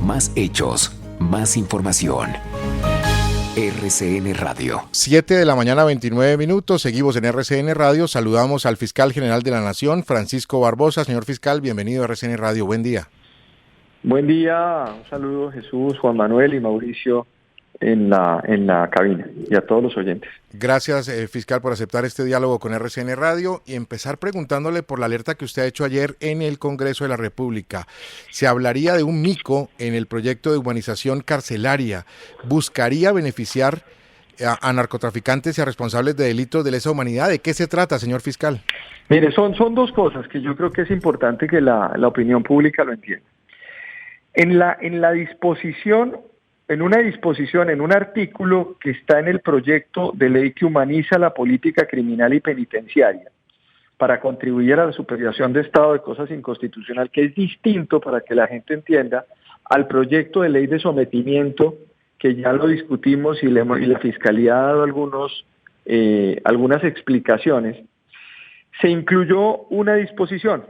Más hechos, más información. RCN Radio. 7 de la mañana, 29 minutos. Seguimos en RCN Radio. Saludamos al fiscal general de la Nación, Francisco Barbosa. Señor fiscal, bienvenido a RCN Radio. Buen día. Buen día. Un saludo, Jesús, Juan Manuel y Mauricio en la cabina y a todos los oyentes. Gracias, fiscal, por aceptar este diálogo con RCN Radio y empezar preguntándole por la alerta que usted ha hecho ayer en el Congreso de la República. Se hablaría de un mico en el proyecto de humanización carcelaria. ¿Buscaría beneficiar a narcotraficantes y a responsables de delitos de lesa humanidad? ¿De qué se trata, señor fiscal? Mire, son dos cosas que yo creo que es importante que la opinión pública lo entienda. En un artículo que está en el proyecto de ley que humaniza la política criminal y penitenciaria para contribuir a la superación de estado de cosas inconstitucional, que es distinto, para que la gente entienda, al proyecto de ley de sometimiento, que ya lo discutimos y la Fiscalía ha dado algunas explicaciones. Se incluyó una disposición,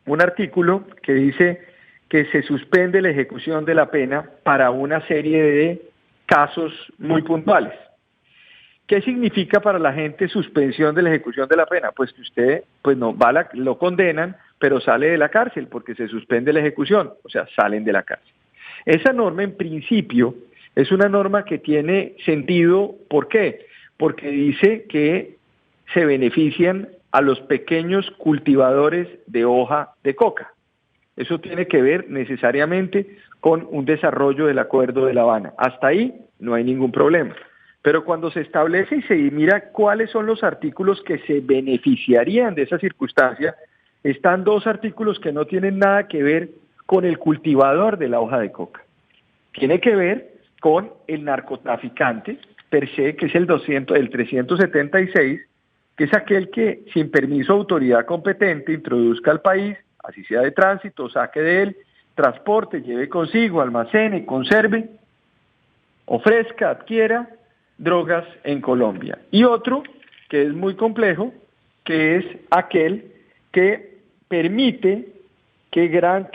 un artículo que dice que se suspende la ejecución de la pena para una serie de casos muy puntuales. ¿Qué significa para la gente suspensión de la ejecución de la pena? Pues que usted lo condenan, pero sale de la cárcel porque se suspende la ejecución, o sea, salen de la cárcel. Esa norma en principio es una norma que tiene sentido. ¿Por qué? Porque dice que se benefician a los pequeños cultivadores de hoja de coca. Eso tiene que ver necesariamente con un desarrollo del Acuerdo de La Habana. Hasta ahí no hay ningún problema. Pero cuando se establece y se mira cuáles son los artículos que se beneficiarían de esa circunstancia, están dos artículos que no tienen nada que ver con el cultivador de la hoja de coca. Tiene que ver con el narcotraficante per se, que es el 376, que es aquel que sin permiso de autoridad competente introduzca al país, así sea de tránsito, saque de él, transporte, lleve consigo, almacene, conserve, ofrezca, adquiera drogas en Colombia. Y otro, que es muy complejo, que es aquel que permite que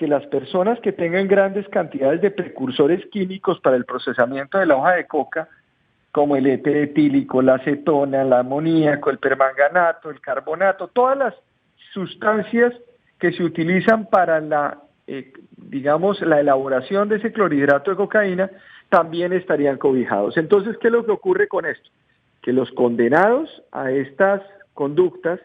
las personas que tengan grandes cantidades de precursores químicos para el procesamiento de la hoja de coca, como el éter etílico, la acetona, el amoníaco, el permanganato, el carbonato, todas las sustancias que se utilizan para la elaboración de ese clorhidrato de cocaína, también estarían cobijados. Entonces, ¿qué es lo que ocurre con esto? Que los condenados a estas conductas,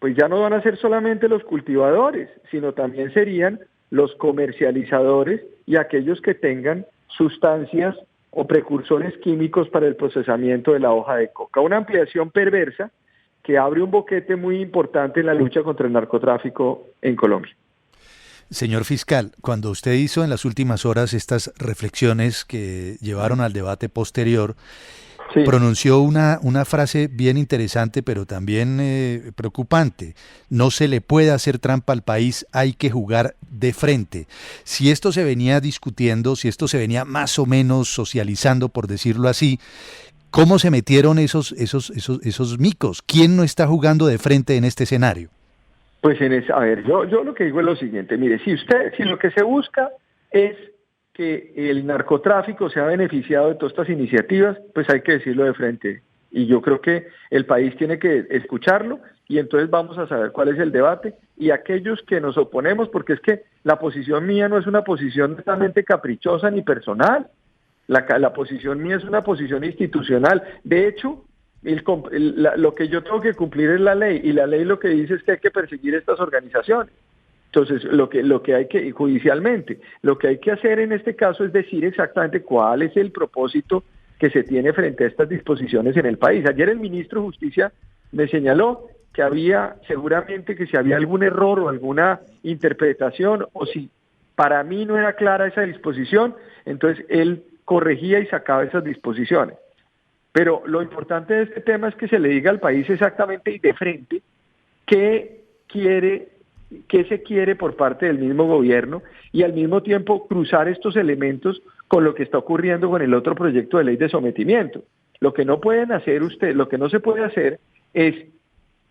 pues ya no van a ser solamente los cultivadores, sino también serían los comercializadores y aquellos que tengan sustancias o precursores químicos para el procesamiento de la hoja de coca. Una ampliación perversa que abre un boquete muy importante en la lucha contra el narcotráfico en Colombia. Señor fiscal, cuando usted hizo en las últimas horas estas reflexiones que llevaron al debate posterior, sí, pronunció una frase bien interesante, pero también preocupante. No se le puede hacer trampa al país, hay que jugar de frente. Si esto se venía discutiendo, si esto se venía más o menos socializando, por decirlo así, ¿cómo se metieron esos micos? ¿Quién no está jugando de frente en este escenario? Pues yo lo que digo es lo siguiente, mire, si lo que se busca es que el narcotráfico se ha beneficiado de todas estas iniciativas, pues hay que decirlo de frente. Y yo creo que el país tiene que escucharlo y entonces vamos a saber cuál es el debate. Y aquellos que nos oponemos, porque es que la posición mía no es una posición totalmente caprichosa ni personal. La posición mía es una posición institucional. De hecho, lo que yo tengo que cumplir es la ley, y la ley lo que dice es que hay que perseguir estas organizaciones. Entonces, lo que hay que, judicialmente, lo que hay que hacer en este caso es decir exactamente cuál es el propósito que se tiene frente a estas disposiciones en el país. Ayer el ministro de Justicia me señaló que seguramente si había algún error o alguna interpretación, o si para mí no era clara esa disposición, entonces él corregía y sacaba esas disposiciones. Pero lo importante de este tema es que se le diga al país exactamente y de frente qué se quiere por parte del mismo gobierno, y al mismo tiempo cruzar estos elementos con lo que está ocurriendo con el otro proyecto de ley de sometimiento. Lo que no se puede hacer es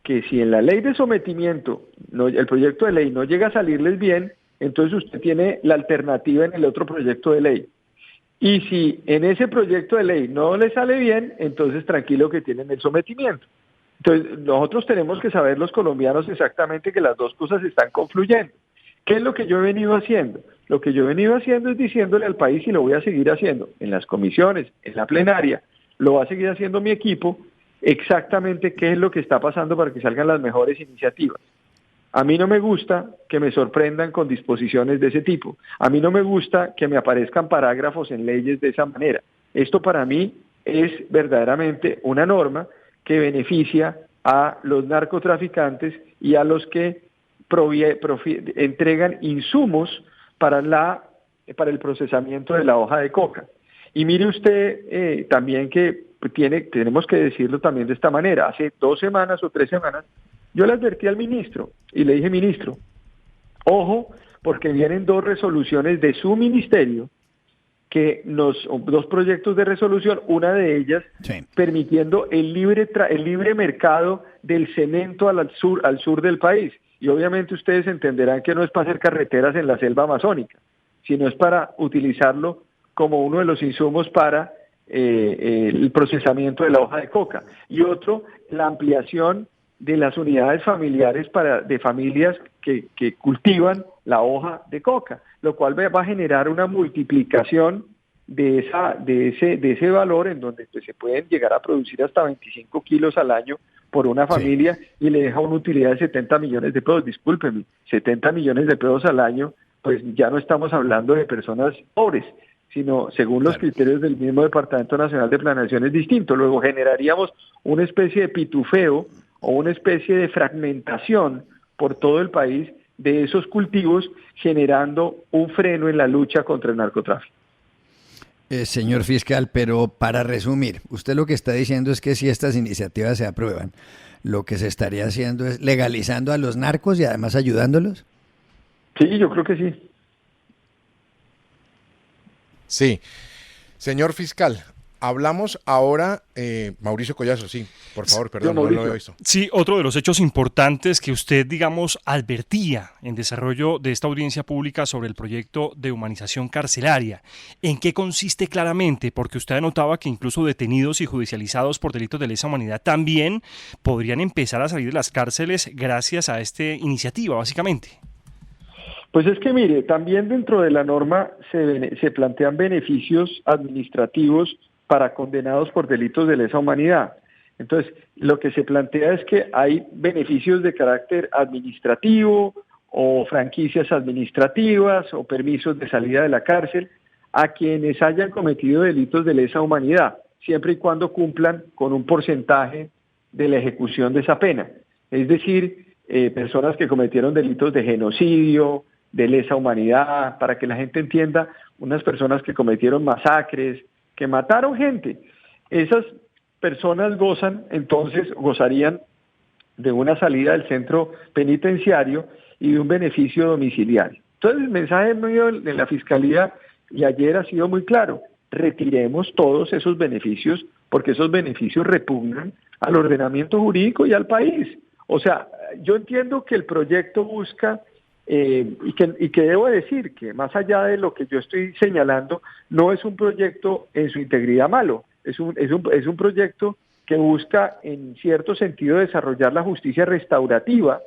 que si en la ley de sometimiento el proyecto de ley no llega a salirles bien, entonces usted tiene la alternativa en el otro proyecto de ley. Y si en ese proyecto de ley no le sale bien, entonces tranquilo que tienen el sometimiento. Entonces nosotros tenemos que saber los colombianos exactamente que las dos cosas están confluyendo. ¿Qué es lo que yo he venido haciendo? Lo que yo he venido haciendo es diciéndole al país, y lo voy a seguir haciendo en las comisiones, en la plenaria, lo va a seguir haciendo mi equipo, exactamente qué es lo que está pasando para que salgan las mejores iniciativas. A mí no me gusta que me sorprendan con disposiciones de ese tipo. A mí no me gusta que me aparezcan parágrafos en leyes de esa manera. Esto para mí es verdaderamente una norma que beneficia a los narcotraficantes y a los que entregan insumos para el procesamiento de la hoja de coca. Y mire usted también que tenemos que decirlo también de esta manera. Hace 2 semanas o 3 semanas yo le advertí al ministro y le dije, ministro, ojo, porque vienen 2 resoluciones de su ministerio, dos proyectos de resolución, una de ellas permitiendo el libre mercado del cemento al sur del país. Y obviamente ustedes entenderán que no es para hacer carreteras en la selva amazónica, sino es para utilizarlo como uno de los insumos para el procesamiento de la hoja de coca. Y otro, la ampliación de las unidades familiares de familias que cultivan la hoja de coca, lo cual va a generar una multiplicación de ese valor, en donde pues, se pueden llegar a producir hasta 25 kilos al año por una familia, y le deja una utilidad de 70 millones de pesos. Discúlpeme, 70 millones de pesos al año, pues ya no estamos hablando de personas pobres, sino según los criterios del mismo Departamento Nacional de Planeación es distinto. Luego generaríamos una especie de pitufeo o una especie de fragmentación por todo el país de esos cultivos, generando un freno en la lucha contra el narcotráfico. Señor fiscal, pero para resumir, usted lo que está diciendo es que si estas iniciativas se aprueban, lo que se estaría haciendo es legalizando a los narcos y además ayudándolos. Sí, yo creo que sí. Sí. Señor fiscal, hablamos ahora, Mauricio Collazo, sí, por favor, perdón, no lo había visto. Sí, otro de los hechos importantes que usted, digamos, advertía en desarrollo de esta audiencia pública sobre el proyecto de humanización carcelaria. ¿En qué consiste claramente? Porque usted anotaba que incluso detenidos y judicializados por delitos de lesa humanidad también podrían empezar a salir de las cárceles gracias a esta iniciativa, básicamente. Pues es que mire, también dentro de la norma se plantean beneficios administrativos para condenados por delitos de lesa humanidad. Entonces, lo que se plantea es que hay beneficios de carácter administrativo o franquicias administrativas o permisos de salida de la cárcel a quienes hayan cometido delitos de lesa humanidad, siempre y cuando cumplan con un porcentaje de la ejecución de esa pena. Es decir, personas que cometieron delitos de genocidio, de lesa humanidad, para que la gente entienda, unas personas que cometieron masacres, que mataron gente. Esas personas gozarían de una salida del centro penitenciario y de un beneficio domiciliario. Entonces el mensaje mío de la Fiscalía y ayer ha sido muy claro: retiremos todos esos beneficios, porque esos beneficios repugnan al ordenamiento jurídico y al país. O sea, yo entiendo que el proyecto busca y que debo decir que más allá de lo que yo estoy señalando, no es un proyecto en su integridad malo, es un proyecto que busca en cierto sentido desarrollar la justicia restaurativa,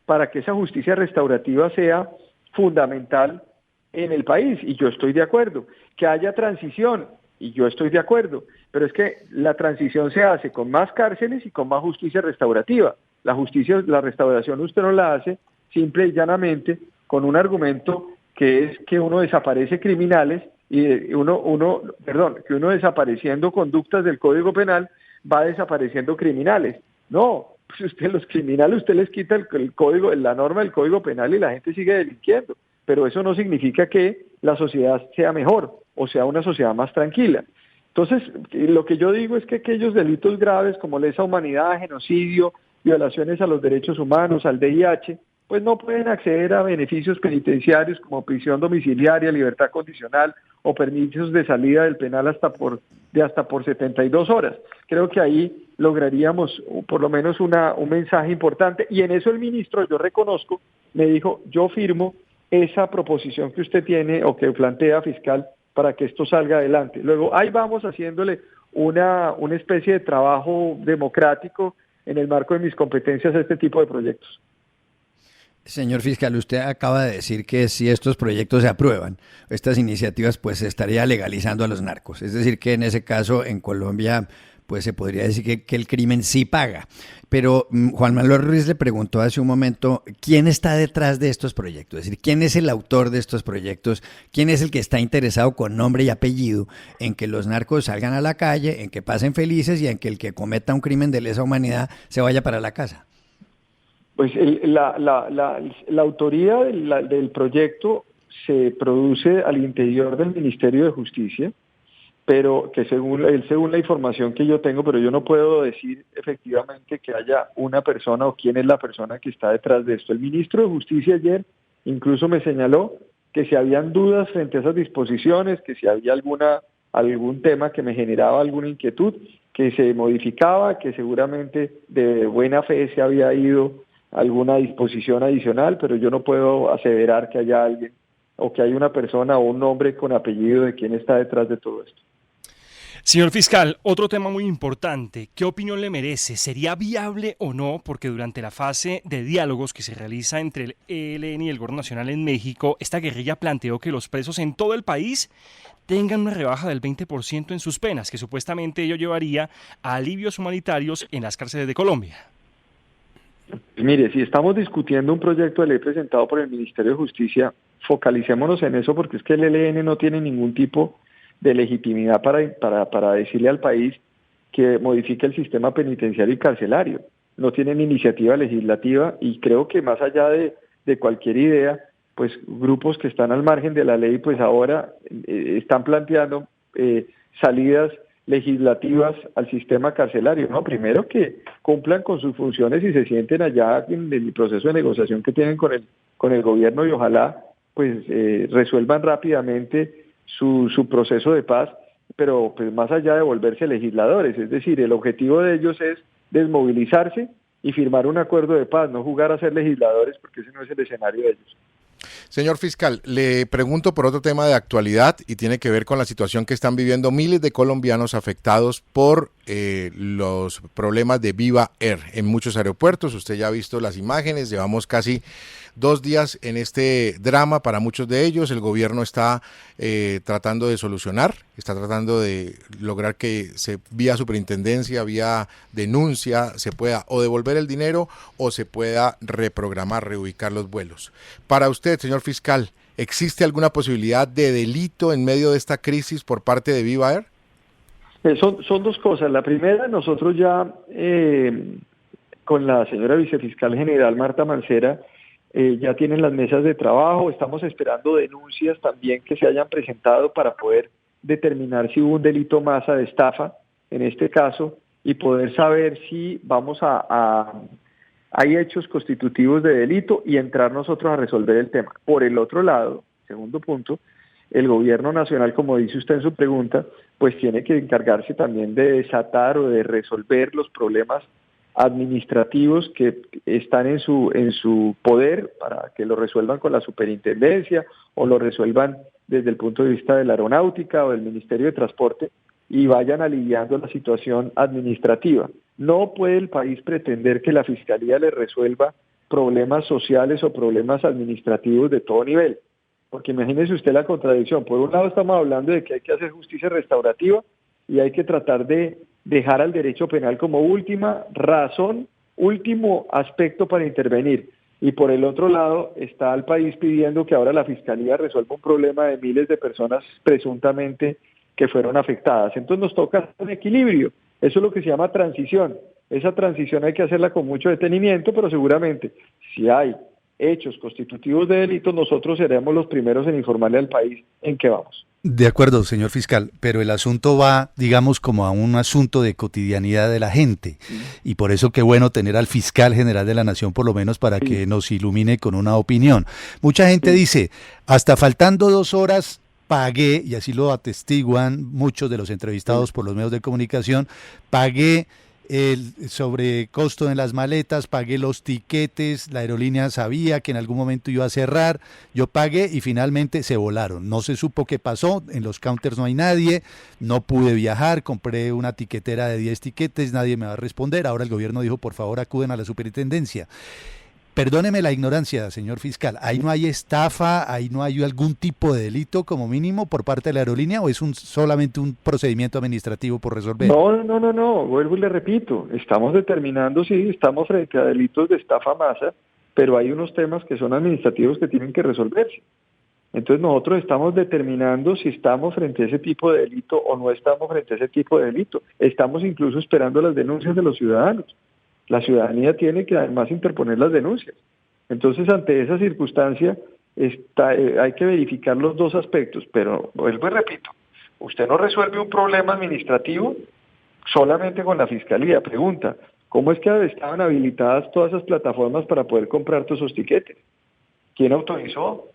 para que esa justicia restaurativa sea fundamental en el país, y yo estoy de acuerdo. Que haya transición, y yo estoy de acuerdo, pero es que la transición se hace con más cárceles y con más justicia restaurativa. La restauración usted no la hace simple y llanamente con un argumento que es que uno desaparece criminales y uno desapareciendo conductas del Código Penal va desapareciendo criminales. No, pues los criminales usted les quita el código, la norma del Código Penal y la gente sigue delinquiendo, pero eso no significa que la sociedad sea mejor o sea una sociedad más tranquila. Entonces, lo que yo digo es que aquellos delitos graves como lesa humanidad, genocidio, violaciones a los derechos humanos, al VIH, pues no pueden acceder a beneficios penitenciarios como prisión domiciliaria, libertad condicional o permisos de salida del penal hasta por 72 horas. Creo que ahí lograríamos por lo menos un mensaje importante, y en eso el ministro, yo reconozco, me dijo: yo firmo esa proposición que usted tiene o que plantea, fiscal, para que esto salga adelante. Luego, ahí vamos haciéndole una especie de trabajo democrático en el marco de mis competencias a este tipo de proyectos. Señor fiscal, usted acaba de decir que si estos proyectos se aprueban, estas iniciativas, pues se estaría legalizando a los narcos. Es decir, que en ese caso, en Colombia, pues se podría decir que el crimen sí paga. Pero Juan Manuel Ruiz le preguntó hace un momento, ¿quién está detrás de estos proyectos? Es decir, ¿quién es el autor de estos proyectos? ¿Quién es el que está interesado con nombre y apellido en que los narcos salgan a la calle, en que pasen felices y en que el que cometa un crimen de lesa humanidad se vaya para la casa? Pues la autoría del proyecto se produce al interior del Ministerio de Justicia, pero que según la información que yo tengo, pero yo no puedo decir efectivamente que haya una persona o quién es la persona que está detrás de esto. El ministro de Justicia ayer incluso me señaló que si habían dudas frente a esas disposiciones, que si había algún tema que me generaba alguna inquietud, que se modificaba, que seguramente de buena fe se había ido alguna disposición adicional, pero yo no puedo aseverar que haya alguien o que haya una persona o un nombre con apellido de quién está detrás de todo esto. Señor fiscal, otro tema muy importante, ¿qué opinión le merece? ¿Sería viable o no? Porque durante la fase de diálogos que se realiza entre el ELN y el Gobierno Nacional en México, esta guerrilla planteó que los presos en todo el país tengan una rebaja del 20% en sus penas, que supuestamente ello llevaría a alivios humanitarios en las cárceles de Colombia. Mire, si estamos discutiendo un proyecto de ley presentado por el Ministerio de Justicia, focalicémonos en eso, porque es que el ELN no tiene ningún tipo de legitimidad para decirle al país que modifique el sistema penitenciario y carcelario. No tienen iniciativa legislativa y creo que más allá de cualquier idea, pues grupos que están al margen de la ley, pues ahora están planteando salidas legislativas al sistema carcelario, ¿no? Primero que cumplan con sus funciones y se sienten allá en el proceso de negociación que tienen con el gobierno y ojalá pues resuelvan rápidamente su proceso de paz, pero pues más allá de volverse legisladores, es decir, el objetivo de ellos es desmovilizarse y firmar un acuerdo de paz, no jugar a ser legisladores porque ese no es el escenario de ellos. Señor fiscal, le pregunto por otro tema de actualidad y tiene que ver con la situación que están viviendo miles de colombianos afectados por los problemas de Viva Air en muchos aeropuertos. Usted ya ha visto las imágenes, llevamos casi 2 días en este drama para muchos de ellos. El gobierno está tratando de solucionar, está tratando de lograr que vía superintendencia, vía denuncia, se pueda o devolver el dinero o se pueda reprogramar, reubicar los vuelos. Para usted, señor fiscal, ¿existe alguna posibilidad de delito en medio de esta crisis por parte de Viva Air? Son 2 cosas. La primera, nosotros ya con la señora vicefiscal general Marta Mancera ya tienen las mesas de trabajo, estamos esperando denuncias también que se hayan presentado para poder determinar si hubo un delito masa de estafa en este caso y poder saber si hay hechos constitutivos de delito y entrar nosotros a resolver el tema. Por el otro lado, segundo punto, el gobierno nacional, como dice usted en su pregunta, pues tiene que encargarse también de desatar o de resolver los problemas administrativos que están en su poder para que lo resuelvan con la superintendencia o lo resuelvan desde el punto de vista de la aeronáutica o del Ministerio de Transporte y vayan aliviando la situación administrativa. No puede el país pretender que la Fiscalía le resuelva problemas sociales o problemas administrativos de todo nivel, porque imagínese usted la contradicción. Por un lado estamos hablando de que hay que hacer justicia restaurativa y hay que tratar de dejar al derecho penal como última razón, último aspecto para intervenir. Y por el otro lado está el país pidiendo que ahora la Fiscalía resuelva un problema de miles de personas presuntamente que fueron afectadas. Entonces nos toca un equilibrio. Eso es lo que se llama transición. Esa transición hay que hacerla con mucho detenimiento, pero seguramente si hay hechos constitutivos de delitos, nosotros seremos los primeros en informarle al país en qué vamos. De acuerdo, señor fiscal, pero el asunto va, digamos, como a un asunto de cotidianidad de la gente, y por eso qué bueno tener al fiscal general de la Nación, por lo menos para que nos ilumine con una opinión. Mucha gente dice, hasta faltando 2 horas pagué, y así lo atestiguan muchos de los entrevistados por los medios de comunicación, pagué el sobrecosto en las maletas, pagué los tiquetes, la aerolínea sabía que en algún momento iba a cerrar, yo pagué y finalmente se volaron. No se supo qué pasó, en los counters no hay nadie, no pude viajar, compré una tiquetera de 10 tiquetes, nadie me va a responder. Ahora el gobierno dijo, por favor, acuden a la superintendencia. Perdóneme la ignorancia, señor fiscal, ¿ahí no hay estafa, ahí no hay algún tipo de delito como mínimo por parte de la aerolínea o es solamente un procedimiento administrativo por resolver? No, vuelvo y le repito, estamos determinando, sí, estamos frente a delitos de estafa masa, pero hay unos temas que son administrativos que tienen que resolverse. Entonces nosotros estamos determinando si estamos frente a ese tipo de delito o no estamos frente a ese tipo de delito. Estamos incluso esperando las denuncias de los ciudadanos. La ciudadanía tiene que además interponer las denuncias. Entonces, ante esa circunstancia, hay que verificar los dos aspectos. Pero, vuelvo y repito, usted no resuelve un problema administrativo solamente con la Fiscalía. Pregunta, ¿cómo es que estaban habilitadas todas esas plataformas para poder comprar todos esos tiquetes? ¿Quién autorizó?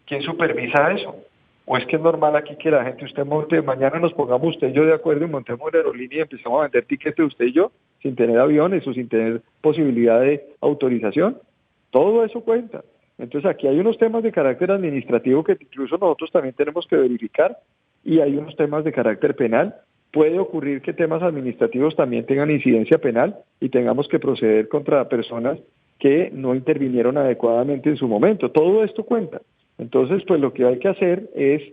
¿Quién supervisa eso? ¿O es que es normal aquí que la gente, usted monte, mañana nos pongamos usted y yo de acuerdo y montemos una aerolínea y empezamos a vender tiquetes usted y yo, sin tener aviones o sin tener posibilidad de autorización? Todo eso cuenta. Entonces aquí hay unos temas de carácter administrativo que incluso nosotros también tenemos que verificar y hay unos temas de carácter penal. Puede ocurrir que temas administrativos también tengan incidencia penal y tengamos que proceder contra personas que no intervinieron adecuadamente en su momento. Todo esto cuenta. Entonces, pues lo que hay que hacer es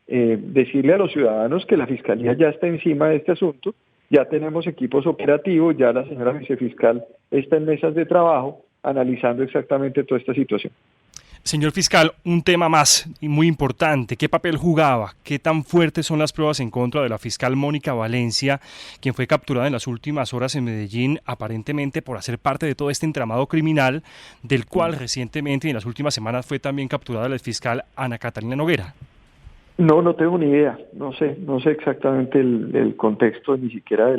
decirle a los ciudadanos que la Fiscalía ya está encima de este asunto, ya tenemos equipos operativos, ya la señora vicefiscal está en mesas de trabajo analizando exactamente toda esta situación. Señor fiscal, un tema más y muy importante. ¿Qué papel jugaba? ¿Qué tan fuertes son las pruebas en contra de la fiscal Mónica Valencia, quien fue capturada en las últimas horas en Medellín, aparentemente por hacer parte de todo este entramado criminal, del cual recientemente y en las últimas semanas fue también capturada la fiscal Ana Catalina Noguera? No tengo ni idea. No sé exactamente el contexto ni siquiera de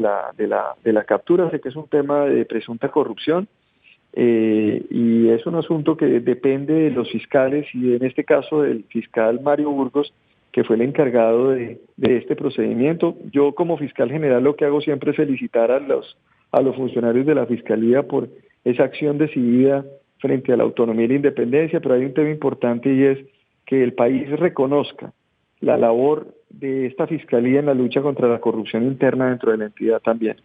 la captura. Sé que es un tema de presunta corrupción. Y es un asunto que depende de los fiscales y en este caso del fiscal Mario Burgos, que fue el encargado de este procedimiento. Yo como fiscal general lo que hago siempre es felicitar a los funcionarios de la Fiscalía por esa acción decidida frente a la autonomía y la independencia, pero hay un tema importante y es que el país reconozca la labor de esta Fiscalía en la lucha contra la corrupción interna dentro de la entidad también.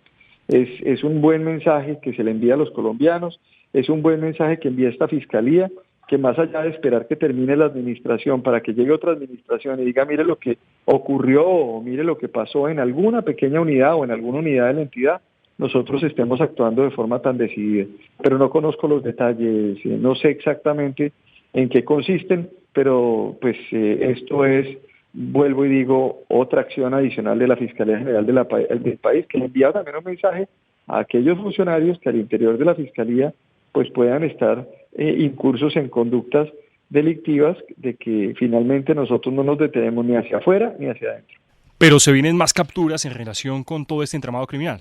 Es un buen mensaje que se le envía a los colombianos, es un buen mensaje que envía esta Fiscalía, que más allá de esperar que termine la administración para que llegue otra administración y diga mire lo que ocurrió o mire lo que pasó en alguna pequeña unidad o en alguna unidad de la entidad, nosotros estemos actuando de forma tan decidida. Pero no conozco los detalles, no sé exactamente en qué consisten, pero pues esto es, vuelvo y digo, otra acción adicional de la Fiscalía General del país, que le envía también un mensaje a aquellos funcionarios que al interior de la Fiscalía pues puedan estar incursos en conductas delictivas, de que finalmente nosotros no nos detenemos ni hacia afuera ni hacia adentro. Pero se vienen más capturas en relación con todo este entramado criminal.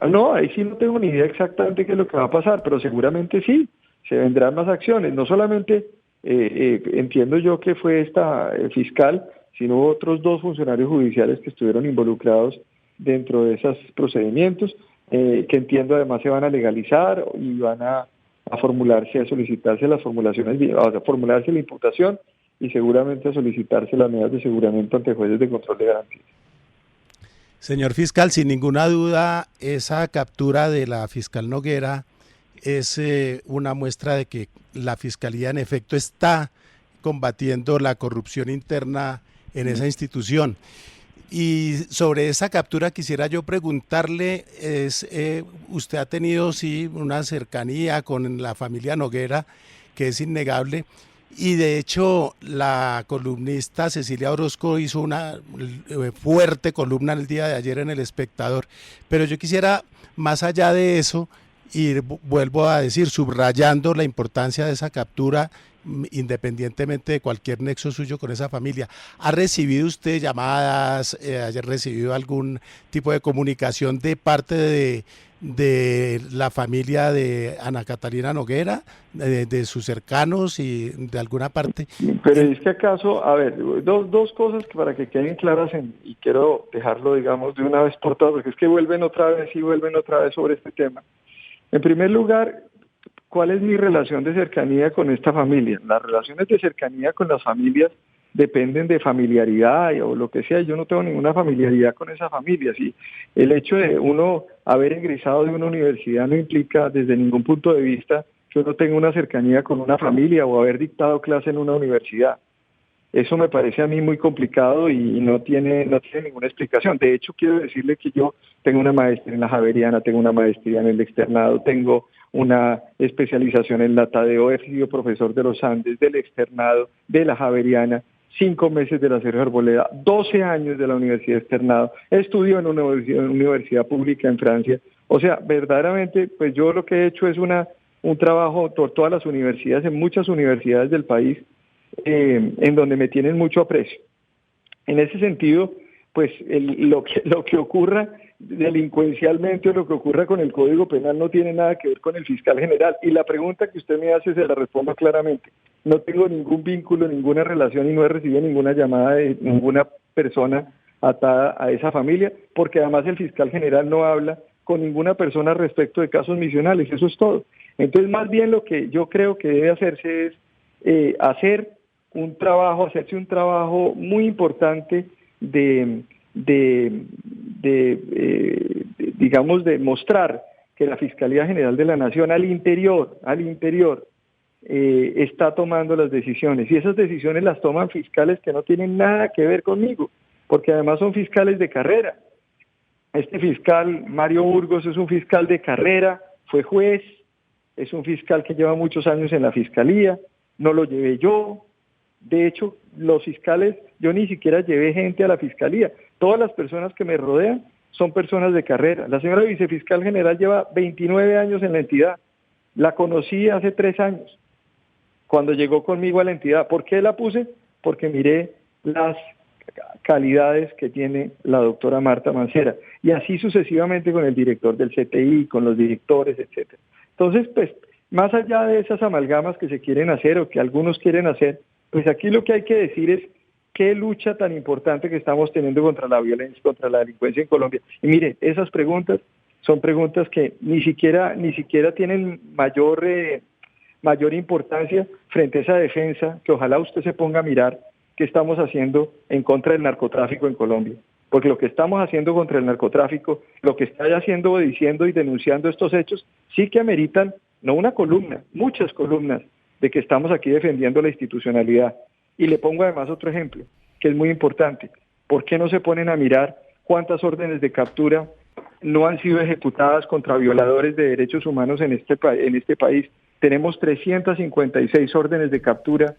No, ahí sí no tengo ni idea exactamente qué es lo que va a pasar, pero seguramente sí, se vendrán más acciones. No solamente entiendo yo que fue esta fiscal, sino otros 2 funcionarios judiciales que estuvieron involucrados dentro de esos procedimientos, que entiendo además se van a legalizar y van a formularse, a solicitarse las formulaciones, a formularse la imputación y seguramente a solicitarse las medidas de aseguramiento ante jueces de control de garantías. Señor fiscal, sin ninguna duda, esa captura de la fiscal Noguera es una muestra de que la Fiscalía en efecto está combatiendo la corrupción interna en esa institución. Y sobre esa captura quisiera yo preguntarle, usted ha tenido sí una cercanía con la familia Noguera, que es innegable, y de hecho la columnista Cecilia Orozco hizo una fuerte columna el día de ayer en El Espectador, pero yo quisiera, más allá de eso, y vuelvo a decir, subrayando la importancia de esa captura, independientemente de cualquier nexo suyo con esa familia. ¿Ha recibido usted llamadas, haya recibido algún tipo de comunicación de parte de la familia de Ana Catalina Noguera, de sus cercanos y de alguna parte? Pero es que acaso, a ver, dos cosas que para que queden claras y quiero dejarlo, digamos, de una vez por todas, porque es que vuelven otra vez sobre este tema. En primer lugar, ¿cuál es mi relación de cercanía con esta familia? Las relaciones de cercanía con las familias dependen de familiaridad o lo que sea. Yo no tengo ninguna familiaridad con esa familia. ¿Sí? El hecho de uno haber egresado de una universidad no implica desde ningún punto de vista que uno tenga una cercanía con una familia o haber dictado clase en una universidad. Eso me parece a mí muy complicado y no tiene ninguna explicación. De hecho, quiero decirle que yo tengo una maestría en la Javeriana, tengo una maestría en el externado, tengo una especialización en la Tadeo, he sido profesor de los Andes, del externado, de la Javeriana, 5 meses de la Sergio Arboleda, 12 años de la Universidad Externado, estudio en una universidad pública en Francia. O sea, verdaderamente, pues yo lo que he hecho es un trabajo por todas las universidades, en muchas universidades del país, en donde me tienen mucho aprecio. En ese sentido, pues lo que ocurra delincuencialmente o lo que ocurra con el Código Penal no tiene nada que ver con el fiscal general. Y la pregunta que usted me hace se la respondo claramente. No tengo ningún vínculo, ninguna relación y no he recibido ninguna llamada de ninguna persona atada a esa familia, porque además el fiscal general no habla con ninguna persona respecto de casos misionales. Eso es todo. Entonces, más bien lo que yo creo que debe hacerse es hacerse un trabajo muy importante digamos, de mostrar que la Fiscalía General de la Nación al interior, está tomando las decisiones. Y esas decisiones las toman fiscales que no tienen nada que ver conmigo, porque además son fiscales de carrera. Este fiscal, Mario Burgos, es un fiscal de carrera, fue juez, es un fiscal que lleva muchos años en la Fiscalía, no lo llevé yo. De hecho, los fiscales, yo ni siquiera llevé gente a la Fiscalía. Todas las personas que me rodean son personas de carrera. La señora vicefiscal general lleva 29 años en la entidad. La conocí hace 3 años, cuando llegó conmigo a la entidad. ¿Por qué la puse? Porque miré las calidades que tiene la doctora Marta Mancera. Y así sucesivamente con el director del CTI, con los directores, etcétera. Entonces, pues, más allá de esas amalgamas que se quieren hacer o que algunos quieren hacer, pues aquí lo que hay que decir es qué lucha tan importante que estamos teniendo contra la violencia, contra la delincuencia en Colombia. Y mire, esas preguntas son preguntas que ni siquiera tienen mayor importancia frente a esa defensa que ojalá usted se ponga a mirar qué estamos haciendo en contra del narcotráfico en Colombia. Porque lo que estamos haciendo contra el narcotráfico, lo que está haciendo, diciendo y denunciando estos hechos, sí que ameritan, no una columna, muchas columnas, de que estamos aquí defendiendo la institucionalidad. Y le pongo además otro ejemplo, que es muy importante. ¿Por qué no se ponen a mirar cuántas órdenes de captura no han sido ejecutadas contra violadores de derechos humanos en este país? Tenemos 356 órdenes de captura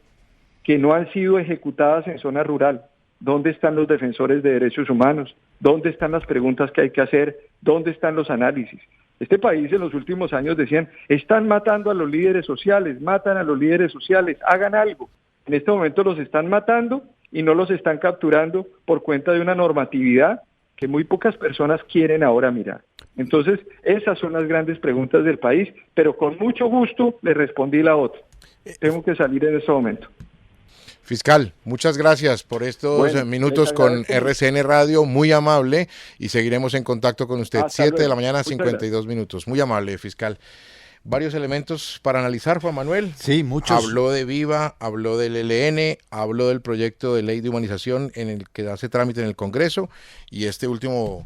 que no han sido ejecutadas en zona rural. ¿Dónde están los defensores de derechos humanos? ¿Dónde están las preguntas que hay que hacer? ¿Dónde están los análisis? Este país en los últimos años decían, están matando a los líderes sociales, matan a los líderes sociales, hagan algo. En este momento los están matando y no los están capturando por cuenta de una normatividad que muy pocas personas quieren ahora mirar. Entonces, esas son las grandes preguntas del país, pero con mucho gusto le respondí la otra. Tengo que salir en este momento. Fiscal, muchas gracias por estos minutos con RCN Radio, muy amable, y seguiremos en contacto con usted. 7 de la mañana, 52 minutos. Muy amable, fiscal. Varios elementos para analizar, Juan Manuel. Sí, muchos. Habló de Viva, habló del ELN, habló del proyecto de ley de humanización en el que hace trámite en el Congreso, y esta última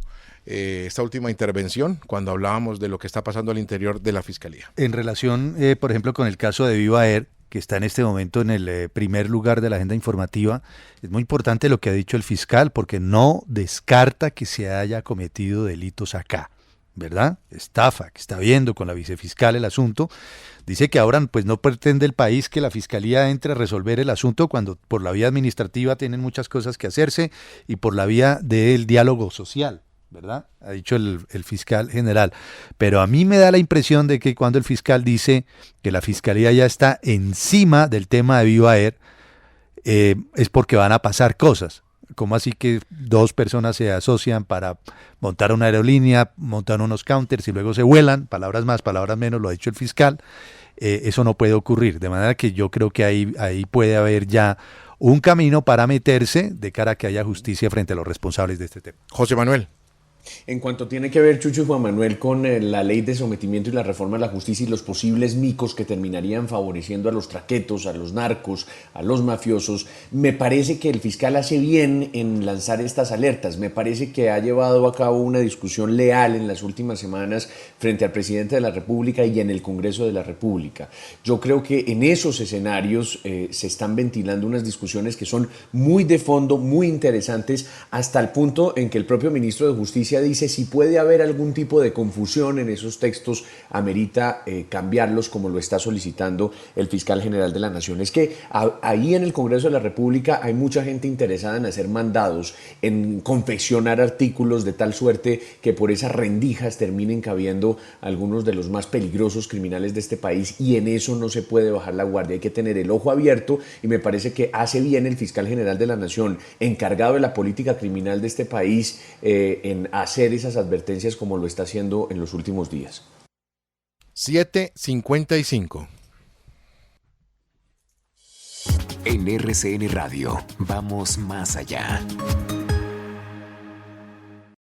intervención cuando hablábamos de lo que está pasando al interior de la Fiscalía. En relación, por ejemplo, con el caso de Viva Air, que está en este momento en el primer lugar de la agenda informativa, es muy importante lo que ha dicho el fiscal, porque no descarta que se haya cometido delitos acá, ¿verdad? Estafa, que está viendo con la vicefiscal el asunto. Dice que ahora pues no pretende el país que la fiscalía entre a resolver el asunto cuando por la vía administrativa tienen muchas cosas que hacerse y por la vía del diálogo social, ¿verdad? Ha dicho el fiscal general. Pero a mí me da la impresión de que cuando el fiscal dice que la fiscalía ya está encima del tema de Viva Air, es porque van a pasar cosas. ¿Cómo así que dos personas se asocian para montar una aerolínea, montar unos counters y luego se vuelan? Palabras más, palabras menos, lo ha dicho el fiscal. Eso no puede ocurrir. De manera que yo creo que ahí puede haber ya un camino para meterse de cara a que haya justicia frente a los responsables de este tema. José Manuel. En cuanto tiene que ver, Chucho y Juan Manuel, con la ley de sometimiento y la reforma de la justicia y los posibles micos que terminarían favoreciendo a los traquetos, a los narcos, a los mafiosos, me parece que el fiscal hace bien en lanzar estas alertas. Me parece que ha llevado a cabo una discusión leal en las últimas semanas frente al presidente de la República y en el Congreso de la República. Yo creo que en esos escenarios se están ventilando unas discusiones que son muy de fondo, muy interesantes, hasta el punto en que el propio ministro de Justicia dice si puede haber algún tipo de confusión en esos textos, amerita cambiarlos como lo está solicitando el fiscal general de la Nación. Es que ahí en el Congreso de la República hay mucha gente interesada en hacer mandados, en confeccionar artículos de tal suerte que por esas rendijas terminen cabiendo algunos de los más peligrosos criminales de este país, y en eso no se puede bajar la guardia. Hay que tener el ojo abierto, y me parece que hace bien el fiscal general de la Nación, encargado de la política criminal de este país, en hacer esas advertencias como lo está haciendo en los últimos días. 7:55. En RCN Radio, vamos más allá.